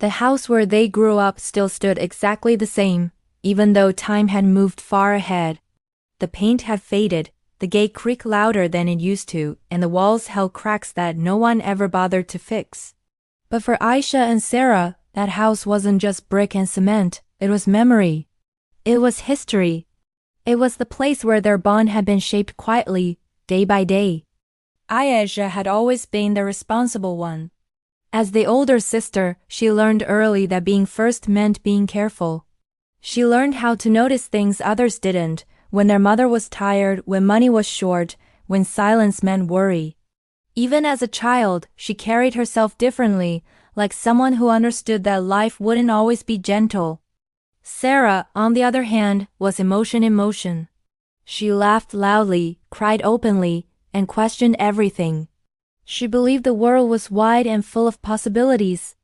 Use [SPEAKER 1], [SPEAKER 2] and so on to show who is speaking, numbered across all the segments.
[SPEAKER 1] The house where they grew up still stood exactly the same, even though time had moved far ahead. The paint had faded, the gate creaked louder than it used to, and the walls held cracks that no one ever bothered to fix. But for Aisha and Sarah, that house wasn't just brick and cement, it was memory. It was history. It was the place where their bond had been shaped quietly, day by day. Aisha had always been the responsible one. As the older sister, she learned early that being first meant being careful. She learned how to notice things others didn't, when their mother was tired, when money was short, when silence meant worry. Even as a child, she carried herself differently, like someone who understood that life wouldn't always be gentle. Sarah, on the other hand, was emotion in motion. She laughed loudly, cried openly, and questioned everything. She believed the world was wide and full of possibilities.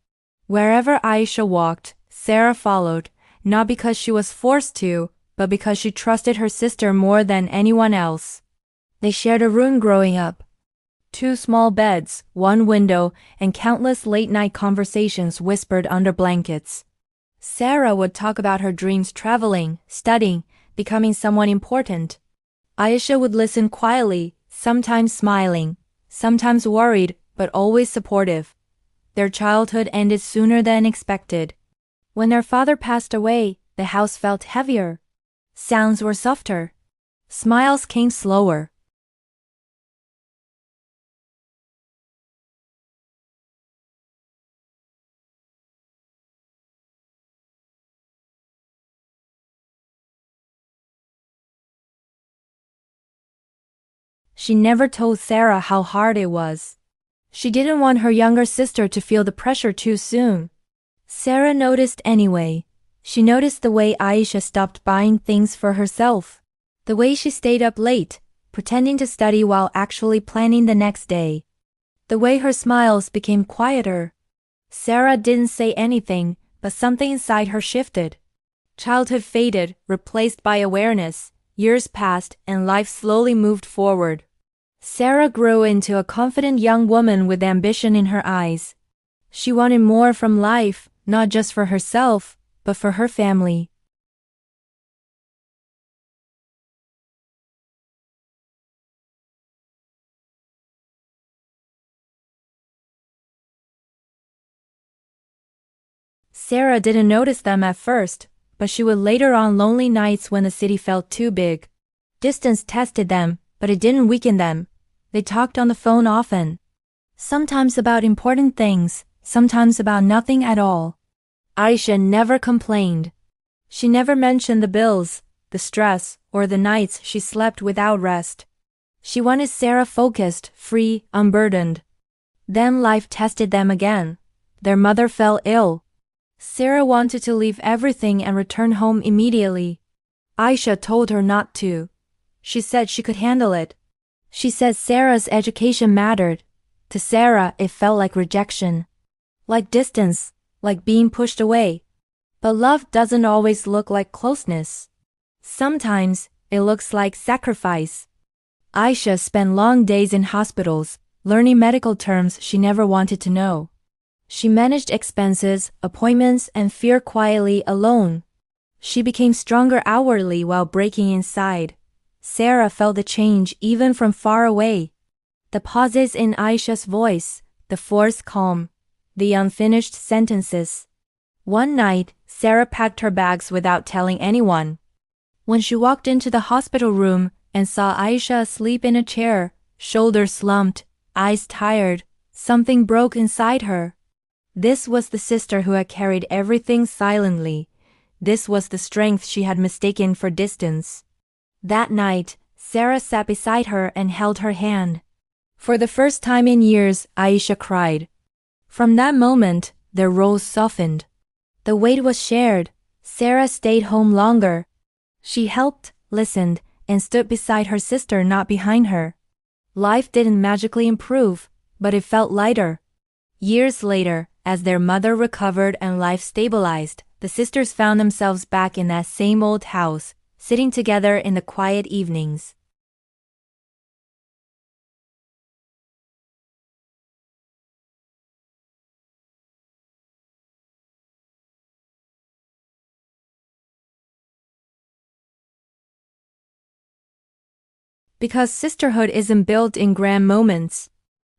[SPEAKER 1] Wherever Aisha walked, Sarah followed, not because she was forced to, but because she trusted her sister more than anyone else. They shared a room growing up. 2 small beds, 1 window, and countless late-night conversations whispered under blankets. Sarah would talk about her dreams, traveling, studying, becoming someone important. Aisha would listen quietly, sometimes smiling, sometimes worried, but always supportive. Their childhood ended sooner than expected. When their father passed away, the house felt heavier. Sounds were softer. Smiles came slower. She never told Sarah how hard it was. She didn't want her younger sister to feel the pressure too soon. Sarah noticed anyway. She noticed the way Aisha stopped buying things for herself. The way she stayed up late, pretending to study while actually planning the next day. The way her smiles became quieter. Sarah didn't say anything, but something inside her shifted. Childhood faded, replaced by awareness. Years passed, and life slowly moved forward. Sarah grew into a confident young woman with ambition in her eyes. She wanted more from life, not just for herself, but for her family. Sarah didn't notice them at first, but she would later on lonely nights when the city felt too big. Distance tested them, but it didn't weaken them. They talked on the phone often. Sometimes about important things, sometimes about nothing at all. Aisha never complained. She never mentioned the bills, the stress, or the nights she slept without rest. She wanted Sarah focused, free, unburdened. Then life tested them again. Their mother fell ill. Sarah wanted to leave everything and return home immediately. Aisha told her not to. She said she could handle it. She said Sarah's education mattered. To Sarah, it felt like rejection. Like distance, like being pushed away. But love doesn't always look like closeness. Sometimes, it looks like sacrifice. Aisha spent long days in hospitals, learning medical terms she never wanted to know. She managed expenses, appointments, and fear quietly alone. She became stronger outwardly while breaking inside. Sarah felt the change even from far away. The pauses in Aisha's voice, the forced calm, the unfinished sentences. One night, Sarah packed her bags without telling anyone. When she walked into the hospital room and saw Aisha asleep in a chair, shoulders slumped, eyes tired, something broke inside her. This was the sister who had carried everything silently. This was the strength she had mistaken for distance. That night, Sarah sat beside her and held her hand. For the first time in years, Aisha cried. From that moment, their roles softened. The weight was shared. Sarah stayed home longer. She helped, listened, and stood beside her sister, not behind her. Life didn't magically improve, but it felt lighter. Years later, as their mother recovered and life stabilized, the sisters found themselves back in that same old house, sitting together in the quiet evenings. Because sisterhood isn't built in grand moments.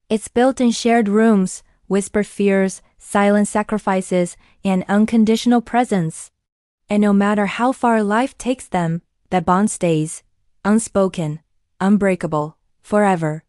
[SPEAKER 1] It's built in shared rooms, whispered fears, silent sacrifices, and unconditional presence. And no matter how far life takes them, that bond stays, unspoken, unbreakable, forever.